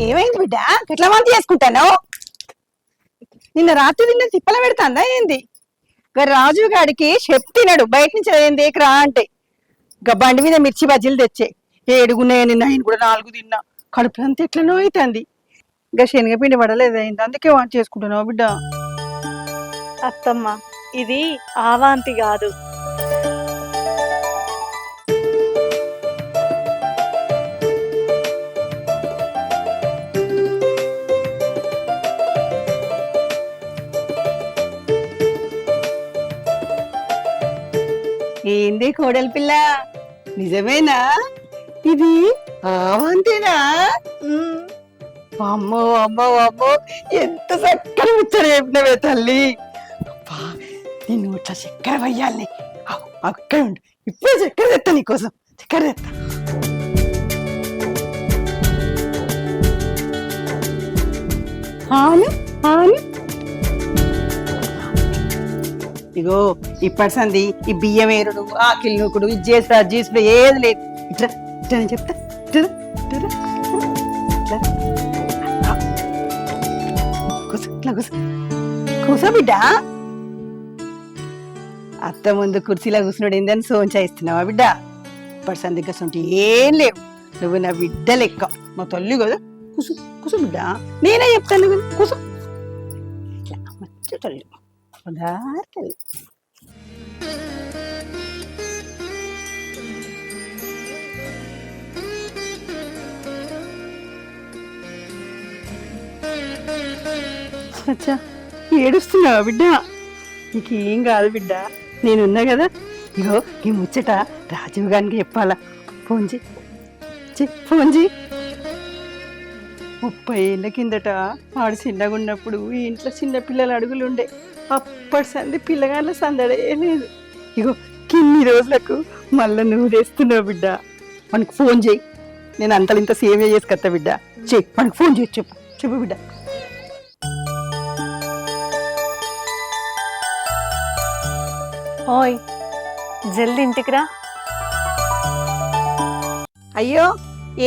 ఏమైంది బిడ్డ ఎట్లా మంది చేసుకుంటాను? నిన్న రాత్రి నిన్న తిప్పల పెడతాందా ఏంది? రాజు గాడికి చెప్తున్నాడు బయట నుంచి ఏంది రా అంటే బండి మీద మిర్చి బజ్జీలు తెచ్చే ఏడుగున్నాయి. నిన్న ఆయన కూడా 4 తిన్నా. కడుపులంతా ఎట్లనో అవుతుంది. ఇంకా శనగపిండి పడలేదు అయింది, అందుకే వంట చేసుకుంటున్నావు బిడ్డ. అత్తమ్మ, ఇది ఆవాంతి కాదు. ఏంది కోడలి పిల్ల, నిజమేనా ఇది? అంతేనా? అమ్మో అమ్మో అమ్మో, ఎంత చక్కని ముచ్చట చెప్పినవే తల్లి. నిన్ను ఇట్లా చక్కెర వయ్యాలి. అక్కడ ఉండు, ఇప్పుడే చక్కెర తెస్తా నీకోసం. చక్కెర తెస్తా. ఆను ఆను ఇగో ఇప్పటి సంది ఈ బియ్యం ఏరుడు, ఆకిలి నూకుడు, ఇది చేసుడు అది చేసుడు ఏది లేదు. ఇట్లా ఇట్లా నేను చెప్తా. కూసో బిడ్డ. అత్త ముందు కుర్చీలో కూర్చున్నాడు ఏందని సోంచా ఇస్తున్నావా బిడ్డ? ఇప్పటి సంది కసంటి ఏం లేవు. నువ్వు నా బిడ్డ లెక్క, మా తల్లి కదా. కూసు కూసు బిడ్డ, నేనే చెప్తాను కదా. కూసు మంచి తల్లి, తల్లి. అచ్చా, ఏడుస్తున్నావా బిడ్డ? నీకేం కాదు బిడ్డ, నేనున్నా కదా. ఇగో ఈ ముచ్చట రాజీవ్ గారికి చెప్పాలా. ఫోన్ చేయి, ఫోన్ చేయి. 30 ఏళ్ళ కిందట ఆడు చిన్నగా ఉన్నప్పుడు ఈ ఇంట్లో చిన్న పిల్లల అడుగులు ఉండే. అప్పటి సంది పిల్లగాళ్ళ సందడే లేదు. ఇగో కిన్ని రోజులకు మళ్ళా నువ్వు తెస్తున్నావు బిడ్డ. మనకు ఫోన్ చేయి, నేను అంతలు ఇంత సేవ్ చేసుకొస్తా బిడ్డ. చెయ్యి, మనకు ఫోన్ చేయి. చెప్పు చెప్పు బిడ్డ. ఓయ్, జల్దీ ఇంటికి రా. అయ్యో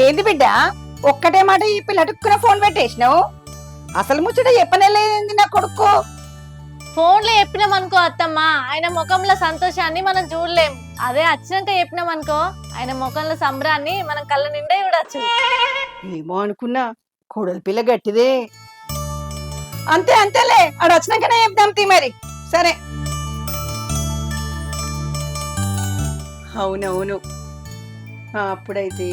ఏంది బిడ్డ, ఒక్కటే మాట ఈ పిల్లటుక్కున ఫోన్ పెట్టేసినావు? అసలు ముచ్చట చెప్పనేలేదండి నా కొడుకు. ఫోన్లో చెప్పినామనుకో అత్తమ్మ, ఆయన ముఖంలో సంతోషాన్ని మనం చూడలేం. అదే వచ్చినాక చెప్పినామనుకో, ఆయన ముఖంలో సంబరాన్ని మనం కళ్ళ నిండా చూడచ్చు. ఏమో అనుకున్నా, కోడలి పిల్ల గట్టిదే. అంతే అంతేలే, ఆడు వచ్చినాకనే చెప్దాం తీ మరి. సరే. అవునవును, అప్పుడైతే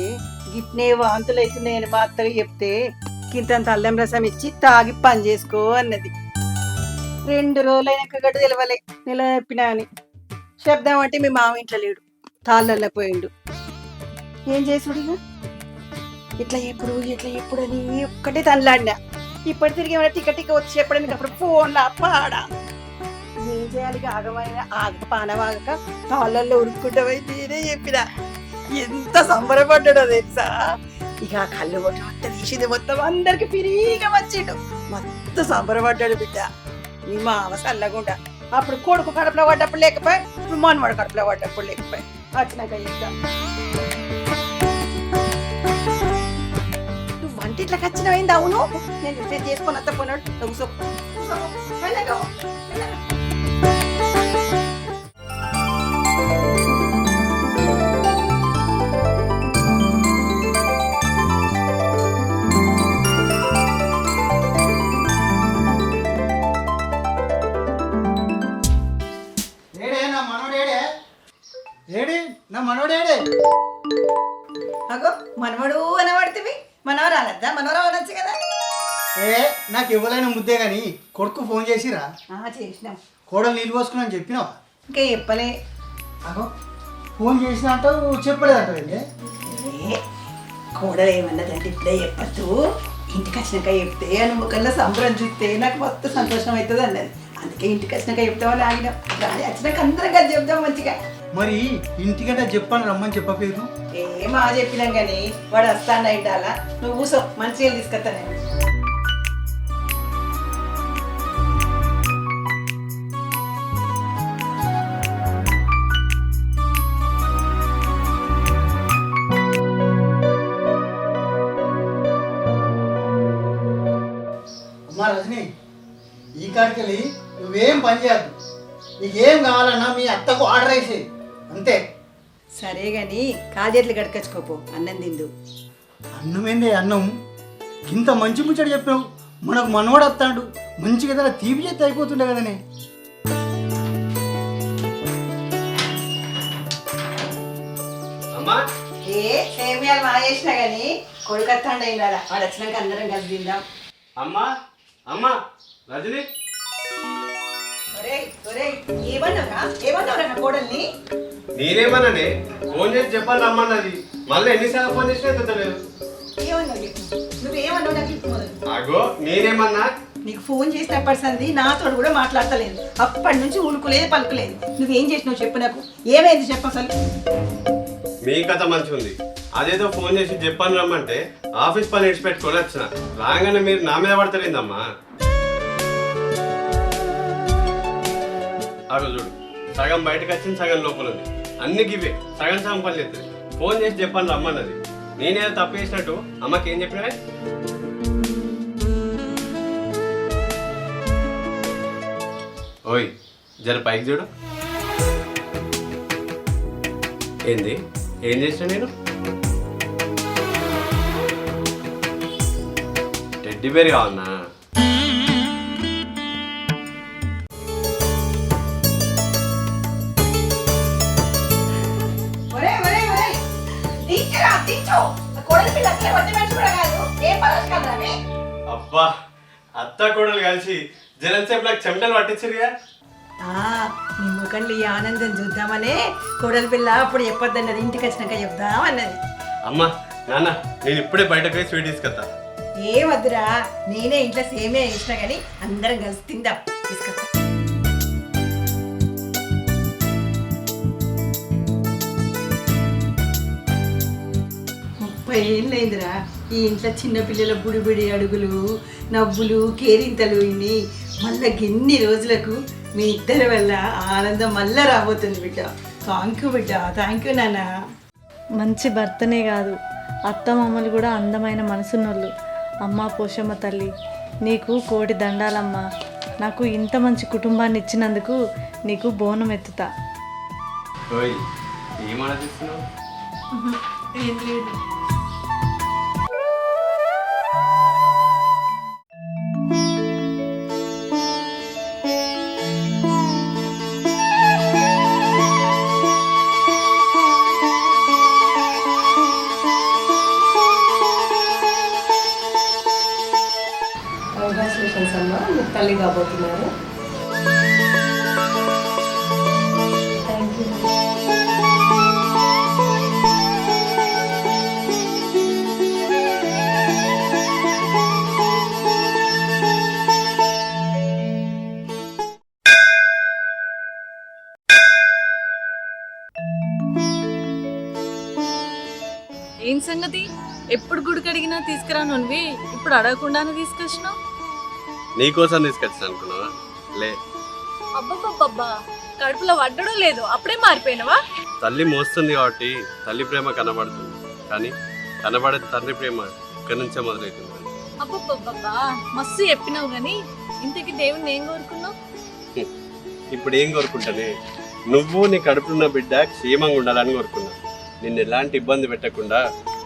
గిట్నే వాంతులు అవుతున్నాయని మా అత్తగా చెప్తే కింతంత అల్లం రసం ఇచ్చి తాగి పని చేసుకో అన్నది. 2 రోజులైనాక గడ్డు తెలవలే, నెల చెప్పినా అని శబ్దం అంటే మీ మామ ఇంట్లో లేడు, తాళ్ళల్లో పోయిండు. ఏం చేసుడు ఇట్లా ఎప్పుడు అని ఒక్కటే తనలాడినా. ఇప్పటి తిరిగి ఏమైనా టికెట్ వచ్చి చెప్పడానికి అప్పుడు ఫోన్లా పాడా. ఏం చేయాలి? ఆగమైన పానవాగక తాళ్ళల్లో ఉరుక్కుంటావై నేనే చెప్పినా. ఎంత సంబరపడ్డాడో తెలుసా. ఇక ఆ కళ్ళు మొత్తం తీసింది, మొత్తం అందరికి ఫ్రీగా వచ్చిండు. మొత్తం సంబరపడ్డాడు బిడ్డ. నీ మామ చల్లగుండా. అప్పుడు కొడుకు కడుపులో పడ్డప్పుడు లేకపోయి, ఇప్పుడు మనవాడు కడుపులో పడ్డప్పుడు లేకపోయి. వచ్చినాక చెప్తాం. నువ్వు వంటిట్లోకి వచ్చినమైంది. అవును, నేను చేసుకొని అత్త పోనాడు. కూసో అగో మనవడు అనబడితే మనవరు అనద్దా? మనవరు అనొచ్చు కదా. నాకు ఇవ్వలేని ముద్దే గాని కొడుకు ఫోన్ చేసిరా? చేసినాం. కోడలు నీళ్ళు పోసుకున్నా అని చెప్పినావా? ఇంకా చెప్పలే. అగో ఫోన్ చేసిన అంటావు, చెప్పలేదంటే కోడలు ఏమన్నదంటే ఇప్పుడే చెప్పచ్చు, ఇంటికి వచ్చినాక చెప్తే అని ముఖంలో సంబరం చూస్తే నాకు మొత్తం సంతోషం అవుతుంది అన్నది. అందుకే ఇంటికి వచ్చినాక చెప్తామని ఆగినాం. రాని వచ్చినాక అందరం కలిసి చెప్తాం మంచిగా. మరి ఇంటికంటే చెప్పాను రమ్మని చెప్పలేదు. ఏమా చెప్పినాం కానీ వాడు వస్తాను అలా. నువ్వు కూసో, మంచిగా తీసుకొస్తా నేను. రజని, ఈ కాడికి వెళ్ళి నువ్వేం పని చేయద్దు. నీకేం కావాలన్నా మీ అత్తకు ఆర్డర్ వేసి అంతే. సరే గాని కాజేట్లు గడకచ్చుకోపో, అన్నం తిందు. అన్నమేంది అన్నం, ఇంత మంచి ముచ్చట చెప్పావు. మనకు మనవాడు వస్తాడు, మంచిగా ఏదైనా తీపి చేస్తే అయిపోతుండే కదనే. అమ్మా ఏ సేమియాలు మా చేసినా గాని కొడుకత్తాండి అయినారా, వాడు వచ్చినాక అందరం కలిసి తిందాం. అమ్మా అమ్మా రజని, ఒరేయ్ ఒరేయ్, ఏమన్నావురా నా కోడల్ని? నేనేమన్నానే? ఫోన్ చేసి చెప్పాలి రమ్మన్నది. మళ్ళీ ఎన్నిసార్లు ఫోన్ చేసినా ఎత్తలేదు. ఏమన్నావు చెప్పు, నువ్వేమన్నావు నాకు చెప్పు మొదలు. అగో నేనేమన్నా? నీకు ఫోన్ చేసినప్పటి సంది నాతో కూడా మాట్లాడతలేదు. అప్పటి నుంచి ఉలుకులేదు పలుకులేదు. నువ్వేం చేసినావు చెప్పు, నాకు ఏమైంది చెప్పు అసలు. మీ కథ మంచిగా ఉంది. అదేదో ఫోన్ చేసి చెప్పాను రమ్మంటే ఆఫీస్ పని ఇడిచిపెట్టుకొని వచ్చిన. రాగానే మీరు నా మీద పడతారేందమ్మా? అగో చూడు, సగం బయటకు వచ్చింది, సగం లోపల ఉంది. అన్ని గివే సగం సగం పని చేస్తుంది. ఫోన్ చేసి చెప్పాను రమ్మన్నది. నేనేదో తప్పు చేసినట్టు అమ్మకి ఏం చెప్పినా? ఓయ్ జర పైకి చూడు. ఏంది, ఏం చేసిన నేను? టెడ్డీ బేర్ కావన్నా? ఒరేయ్ ఒరేయ్ ఒరేయ్, దించురా దించు. కోడలి పిల్ల అసలే వద్ద మనిషి కూడా కాదు. ఏం పరస్కారామే? అబ్బా, అత్త కోడలు కలిసి జనంసేపు నాకు చెమటలు పట్టించరుగా. నీ ముఖంలో ఈ ఆనందం చూద్దామనే కోడలి పిల్ల అప్పుడు చెప్పొద్దన్నది, ఇంటికి వచ్చినాక చెప్దామన్నది. అమ్మా నాన్న, నేను ఇప్పుడే బయటకు పోయి స్వీట్ తీసుకొస్తా. ఏ వద్దురా, నేనే ఇంట్లో సేమే వేసినా కానీ అందరం కలిసి తిందాం. తీసుకొస్తా. 30 ఏళ్ళు అయిందిరా ఈ ఇంట్లో చిన్నపిల్లల బుడిబుడి అడుగులు, నవ్వులు, కేరింతలు ఇన్ని. మళ్ళీ ఎన్ని రోజులకు మీ ఇద్దరి వల్ల ఆనందం మళ్ళా రాబోతుంది బిడ్డ. థ్యాంక్ యూ బిడ్డ, థ్యాంక్ యూ నాన్న. మంచి భర్తనే కాదు, అత్త మామలు కూడా అందమైన మనసున్నోళ్ళు. అమ్మ పోషమ్మ తల్లి, నీకు కోటి దండాలమ్మా. నాకు ఇంత మంచి కుటుంబాన్ని ఇచ్చినందుకు నీకు బోనం ఎత్తుతా. ఓయ్ ఏం ఆలోచిస్తున్నావు? ఏం లేదు. కంగ్రాచులేషన్స్ అమ్మా, మీరు తల్లి కాబోతున్నారు. Thank you. ఏం సంగతి, ఎప్పుడు గుడికి అడిగినా తీసుకురా నువ్వు, ఇప్పుడు అడగకుండానే తీసుకొచ్చినావు? నీకోసం తీసుకొచ్చాను అనుకున్నావా? లే, అబ్బబ్బబ్బబ్బా, కడుపులో వడ్డడం లేదు, అప్పుడే మారిపోయినవా? తల్లి మోస్తుంది కాబట్టి తల్లి ప్రేమ కనబడుతుంది, కానీ కనబడే తండ్రి ప్రేమ ఇక్కడి నుంచే మొదలవుతుంది. అబ్బబ్బబ్బబ్బా, మస్తు చెప్పినావు గాని ఇంతకి దేవుణ్ణి ఏం కోరుకున్నావు? ఇప్పుడు ఏం కోరుకుంటానే, నువ్వు నీ కడుపున్న బిడ్డ క్షేమంగా ఉండాలని కోరుకున్నా. నిన్ను ఎలాంటి ఇబ్బంది పెట్టకుండా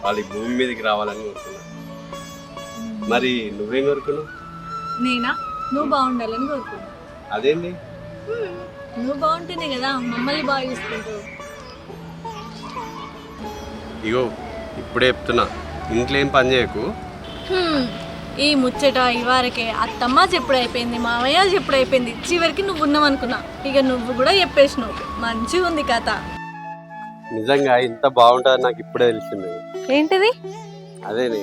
వాళ్ళ భూమి మీదకి రావాలని కోరుకున్నా. మరి నువ్వేం కోరుకున్నావు? నేనా? నువ్వు బాగుండాలని కోరుకున్నా. అదేంటి? నువ్వు బాగుంటేనే కదా మమ్మల్ని బాగా చూసుకుంటావు. ఇగో ఇప్పుడే చెప్తున్నా, ఇంట్లో ఏం పని చేయకు. ఈ ముచ్చట ఇవరకే అత్తమ్మ చెప్పుడు అయిపోయింది, మామయ్య చెప్పుడు అయిపోయింది, చివరికి నువ్వు ఉన్నావనుకున్నా. ఇక నువ్వు కూడా చెప్పేసినావు. మంచిగా ఉంది కథ. నిజంగా ఇంత బాగుంటుందని నాకు ఇప్పుడే తెలిసింది. ఏంటిది? అదేనే,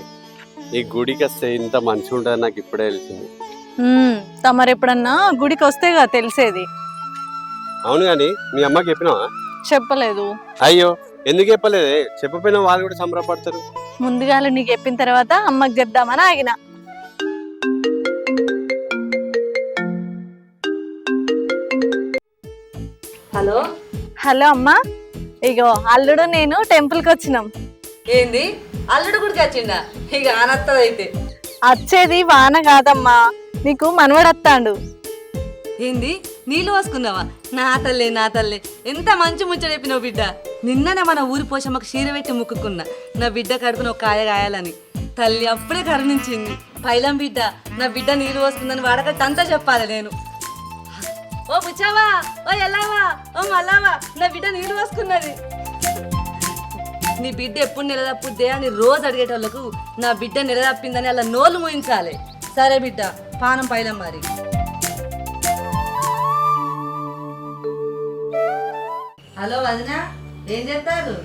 ఈ గుడికి వస్తే ఇంత మంచిగా ఉంటుందని నాకు ఇప్పుడే తెలిసింది. తమరు ఎప్పుడన్నా గుడికి వస్తేగా తెలిసేది. అవును కానీ మీ అమ్మకి చెప్పినావా? చెప్పలేదు. అయ్యో, ఎందుకు చెప్పలేదే? చెప్పపోయినా వాళ్ళు కూడా సంబరపడతారు. ముందుగా నీకు చెప్పిన తర్వాత అమ్మకి చెప్దామని ఆగిన. హలో హలో అమ్మా, ఇగో అల్లుడు నేను టెంపుల్కి వచ్చినాం. ఏంది, అల్లుడు గుడికి వచ్చిందా? ఇక ఆనత్తదైతే. వచ్చేది వాన కాదమ్మా, నీకు మనవడు వస్తాడు. ఏంది నీళ్ళు పోసుకున్నావా? నా తల్లే నా తల్లే, ఎంత మంచి ముచ్చట చెప్పినావు బిడ్డ. నిన్ననే మన ఊరి పోషమ్మకు చీర పెట్టి ముక్కుకున్నా నా బిడ్డ కడుపున ఒక కాయ కాయాలని. తల్లి అప్పుడే కరుణించింది. పైలం బిడ్డ, నా బిడ్డ నీళ్ళు పోసుకుందని వాడకట్టంతా చెప్పాలి నేను. ఓ పుచ్చావా, ఓ ఎల్లావా, ఓ మల్లావా, నా బిడ్డ నీళ్ళు పోసుకున్నది. నీ బిడ్డ ఎప్పుడు నిలదప్పుద్దే అని రోజు అడిగేటోళ్ళకు నా బిడ్డ నిలదప్పిందని అలా నోళ్ళు మూయించాలి. సరే బిడ్డ, పానం పైలం మరి. హలో వదిన, ఏం చేస్తారు?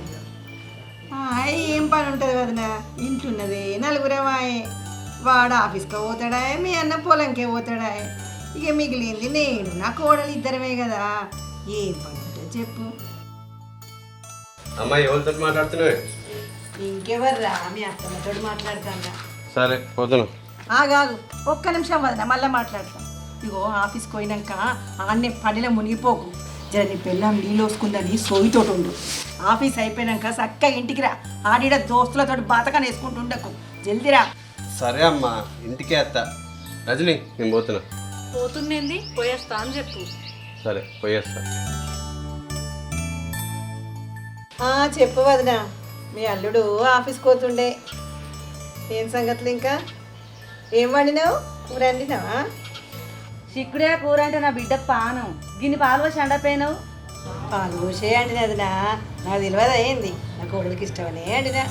ఏం పని ఉంటుంది వదిన, ఇంట్లున్నది నలుగురమాయే. వాడు ఆఫీస్కి పోతాడా, మీ అన్న పొలంకే పోతాడా, ఇక మిగిలింది నేను నా కోడలు ఇద్దరమే కదా. ఏం పని ఉంటుంది చెప్పు. అమ్మాయి ఎవరితో మాట్లాడుతున్నావు? ఇంకెవర్రా, మీ అత్తమ్మతో మాట్లాడతాడా. సరే పోతున్నా. ఆగాగు ఒక్క నిమిషం వదిన, మళ్ళీ మాట్లాడతాం. ఇగో ఆఫీస్కి పోయినాక ఆన్నే పనిలో మునిగిపోకు. జర నీ పిల్లం నీళ్ళు వస్తుందని సోయితోటి ఉండు. ఆఫీస్ అయిపోయినాక చక్కగా ఇంటికి రా. ఆడిడ దోస్తులతో బాతకాన్ని వేసుకుంటుండకు. జల్దిరా. సరే అమ్మా, ఇంటికే వస్తా. రజని నేను పోతున్నా. పోతుండేంది, పోయేస్తా అని చెప్పు. సరే పోయేస్తా. చెప్పు వదిన, మీ అల్లుడు ఆఫీస్కి పోతుండే. ఏం సంగతులు ఇంకా? ఏం వండినావు? కూర వండినావా? చిక్కుడే కూర అంటే నా బిడ్డకు పానం. గిన్ని పాలు పోసి అండపోయినావు. పాలు పోసే అండినా వదినా, నాకు తెలియదు అయింది. నా కోడలికి ఇష్టమనే అండినా.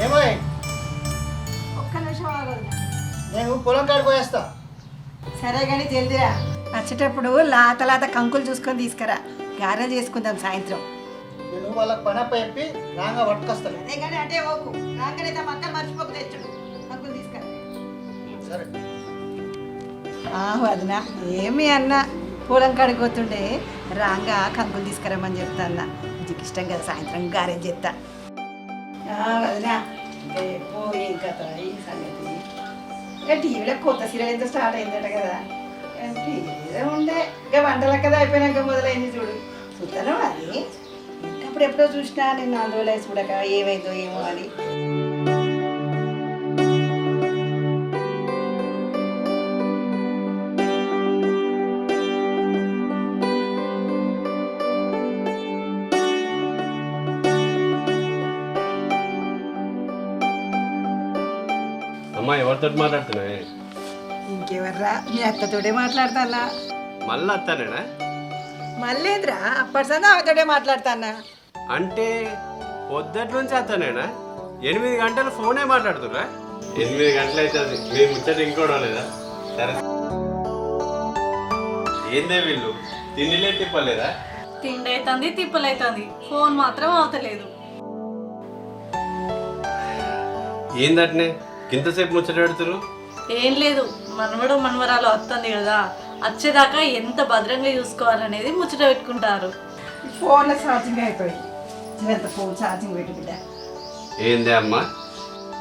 ఏమో ఒక్క నిమిషం ఆగదు. నేను పొలం కాడికి పోయేస్తా. సరే కానీ జల్దిరా. వచ్చేటప్పుడు లాత లాత కంకులు చూసుకొని తీసుకురా. గారెలు చేసుకుందాం సాయంత్రం. నేను వాళ్ళకి పని అప్ప చెప్పి రాగా పట్టుకొస్తాను. అదే కానీ అంటే ఓకు రాగానే మక్కలు మర్చిపోకు తెచ్చుడు. కంకులు తీసుకురా. సరే. వదిన, ఏమి అన్న పొలం కాడికి పోతుండే రాగా కంకులు తీసుకురమ్మని చెప్తా అన్న. నీకు ఇష్టం కదా, సాయంత్రం గారెలు చెప్తా. వదిన ఇంకా ఎప్పో ఏం కథ ఈ సంగతి. ఇంకా టీవీలో కొత్త సీరియల్ ఎంత స్టార్ట్ అయిందట కదా. టీవీలో ఉండే ఇంకా వంటల కదా అయిపోయినాక మొదలైంది చూడు. చూస్తాను అది. ఇంకప్పుడు ఎప్పుడో చూసినా నేను 4 రోజులు చూడక ఏమైందో ఏమో అని. అమ్మా ఎవరితో మాట్లాడుతున్నావే? ఇంకెవర్రా, మీ అత్తతోటే మాట్లాడతానా. మళ్ళీ వస్తానేనా? మళ్ళీద్రా, అప్పటి సందా ఆమెతోటే మాట్లాడతానా. అంటే పొద్దుటి నుంచి వస్తానేనా? 8 గంటలు ఫోనే మాట్లాడుతున్నా. 8 గంటలు అవుతుంది. మేము ముచ్చట ఇంకోవడం లేదా? సరే. ఏందే వీళ్ళు తిండిలే తిప్పలేదా? తిండి అవుతుంది, తిప్పలైతుంది, ఫోన్ మాత్రం అవుతలేదు. ఏందట్నే ఇంతసేపు ముచ్చట పెడుతున్నారు? ఏం లేదు, మనవడు మనవరాలు వస్తుంది కదా, వచ్చేదాకా ఎంత భద్రంగా చూసుకోవాలనేది ముచ్చట పెట్టుకుంటారు. ఫోన్లో ఛార్జింగ్ అయిపోయింది. ఎంత ఫోన్ ఛార్జింగ్ పెట్టి బిడ్డ. ఏందే అమ్మా,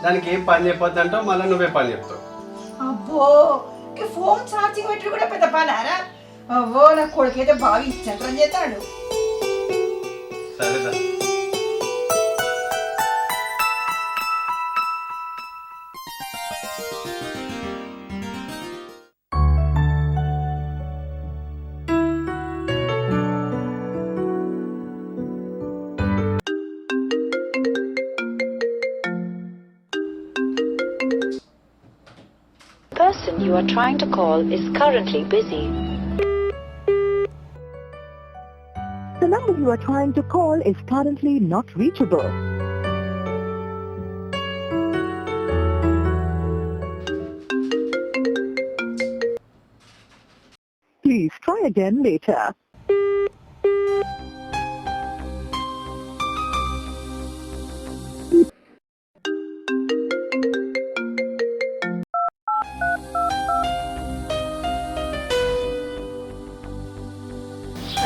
దానికి ఏం పని చెప్పొద్దంటావు, మళ్ళీ నువ్వే పని చెప్తావు. అబ్బో, ఫోన్ ఛార్జింగ్ పెట్టి కూడా పెద్ద పనారా? అవ్వో, నా కొడుకైతే బాగా ఇచ్చంత్రం చేస్తాడు. సరేదా. The person you are trying to call is currently busy. The number you are trying to call is currently not reachable. Please try again later.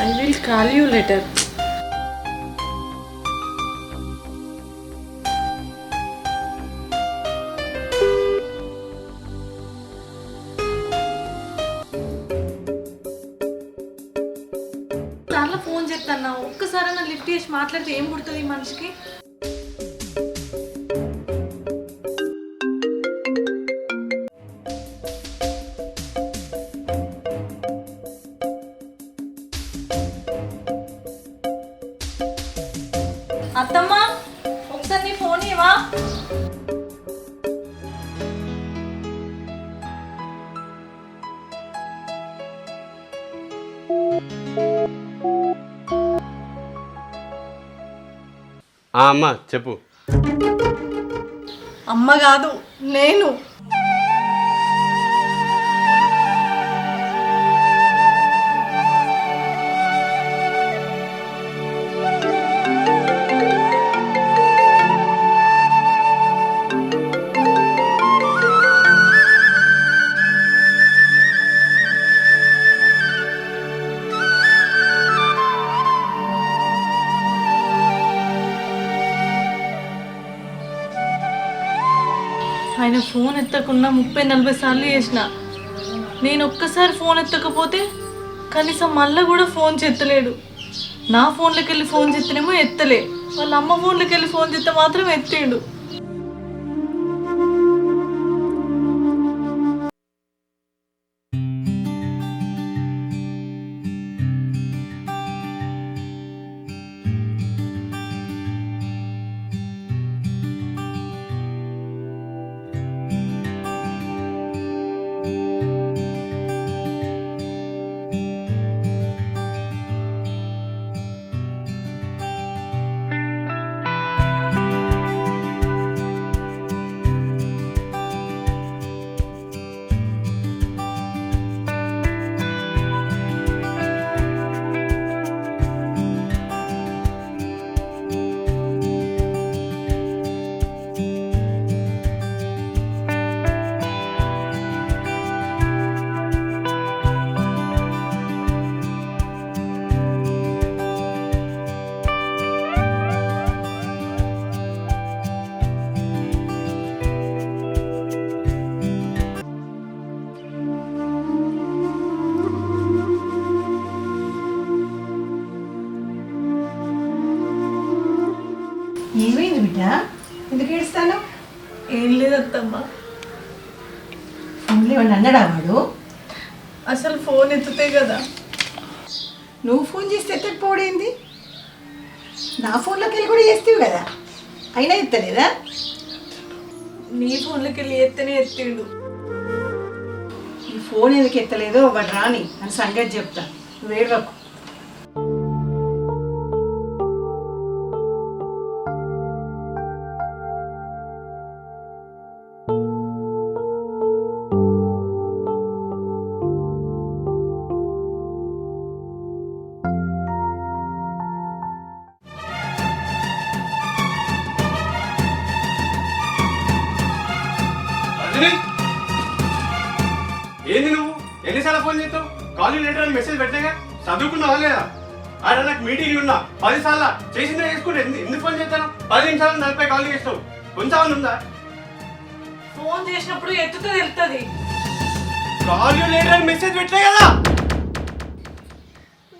I will call you later. దాంట్లో phone చేస్తాను, ఒక్కసారి నా lift చేసి మాట్లాడితే ఏం పుడుతుంది మనిషికి? వచ్చినవా? అమ్మ చెప్పు. అమ్మ కాదు, నేను. ఆయన ఫోన్ ఎత్తకుండా 30-40 సార్లు చేసిన. నేను ఒక్కసారి ఫోన్ ఎత్తకపోతే కనీసం మళ్ళీ కూడా ఫోన్ చేత్తలేడు. నా ఫోన్లోకి వెళ్ళి ఫోన్ చేస్తేనేమో ఎత్తలే, వాళ్ళ అమ్మ ఫోన్లోకి వెళ్ళి ఫోన్ చేస్తే మాత్రం ఎత్తిండు. ఏమైంది బిడ్డ, ఎందుకు ఏడుస్తాను? ఏం లేదత్తమ్మ, ఫోన్లో ఏమన్నా అన్నాడా వాడు? అసలు ఫోన్ ఎత్తుతే కదా. నువ్వు ఫోన్ చేస్తే ఎత్తకపోవడేంది? నా ఫోన్లోకి వెళ్ళి కూడా చేస్తావు కదా, అయినా ఎత్తలేదా? నీ ఫోన్లోకి వెళ్ళి ఎత్తనే ఎత్తిండు. ఈ ఫోన్ ఎందుకు ఎత్తలేదో వాడు రాని అని సంగతి చెప్తా, నువ్వు ఏడవకు. ఏంది నువ్వు ఎన్నిసార్లు ఫోన్ చేస్తావు? కాలేజ్ లెటర్ అని మెసేజ్ పెట్టాగా చదువుకున్నావా లేదా? ఆడ నాకు మీటింగ్ ఉన్నా 10 సార్లు చేసిందే చేసుకుంటే ఎందుకు ఫోన్ చేస్తాను? 10 నిమిషాలు 40 కాల్ చేస్తావు, కొంచెం ఉందా? ఫోన్ చేసినప్పుడు ఎత్తుతే తెలుస్తుంది. కాలేజ్ లెటర్ అని మెసేజ్ పెట్టా కదా.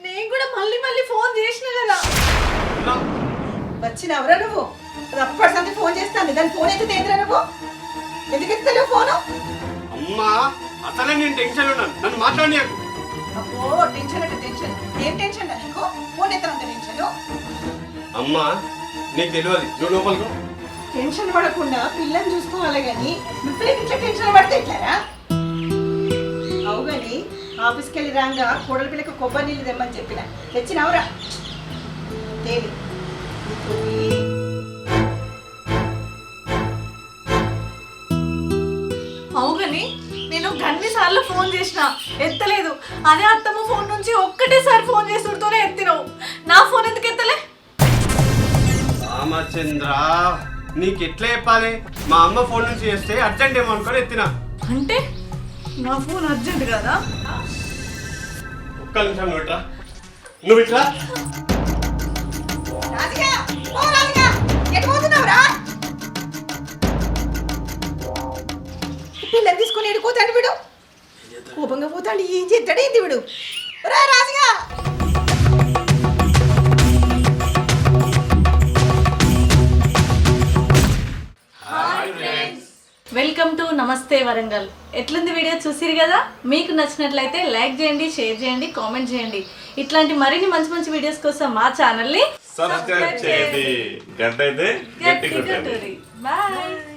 నేను కూడా మళ్ళీ మళ్ళీ ఫోన్ చేసిన కదా. వచ్చినవరా నువ్వు? అది అప్పటి సంది ఫోన్ చేస్తాను, దాని ఫోన్ ఎత్తితే ఎదురా నువ్వు? ఎందుకు ఎత్తుతలేవు ఫోను? అమ్మా అసలే నేను టెన్షన్ ఉన్నాను, నన్ను మాట్లాడినాకు. అబ్బో టెన్షన్ అంటే టెన్షన్, ఏం టెన్షన్ నీకు? ఫోన్ ఎత్తనంత టెన్షన్. అమ్మా నీకు తెలియదు, నువ్వు లోపలికి టెన్షన్ పడకుండా పిల్లని చూసుకోవాలి కానీ నువ్వే ఇట్లా టెన్షన్ పడితే ఎట్లారా? అవు కానీ ఆఫీస్కి వెళ్ళి రాగా కోడల పిల్లకి కొబ్బరి నీళ్ళు తెమ్మని చెప్పిన, తెచ్చినవరా? తేలి అవుగని నేను గన్ని సార్లు ఫోన్ చేసిన ఎత్తలేదు. అదే అత్తమ్మ ఫోన్ నుంచి ఒక్కటేసారి ఫోన్ చేసుడుతోనే ఎత్తినావు. నా ఫోన్ ఎందుకు ఎత్తలే? రామచంద్ర నీకు ఎట్లా చెప్పాలి? మా అమ్మ ఫోన్ నుంచి చేస్తే అర్జెంట్ ఏమో అనుకొని ఎత్తినా. అంటే నా ఫోన్ అర్జెంట్ కదా? ఒక్క నిమిషం నువ్వు ఇట్రా, నువ్వు ఇట్రా. రాధిక, ఓ రాధిక, ఎటు పోతున్నావురా? పిల్లని తీసుకొని ఎడుకోతాడు వీడు, కోపంగా పోతాడు. ఏం చేస్తాడు ఏంది వీడు? రా రాధిక. వెల్కమ్ టు నమస్తే వరంగల్. ఎట్లుంది వీడియో చూసిరు కదా? మీకు నచ్చినట్లయితే లైక్ చేయండి, షేర్ చేయండి, కామెంట్ చేయండి. ఇట్లాంటి మరిన్ని మంచి మంచి వీడియోస్ కోసం మా ఛానల్ని సబ్స్క్రైబ్ చేయండి. గంట అయితే గట్టి కొట్టండి. బాయ్.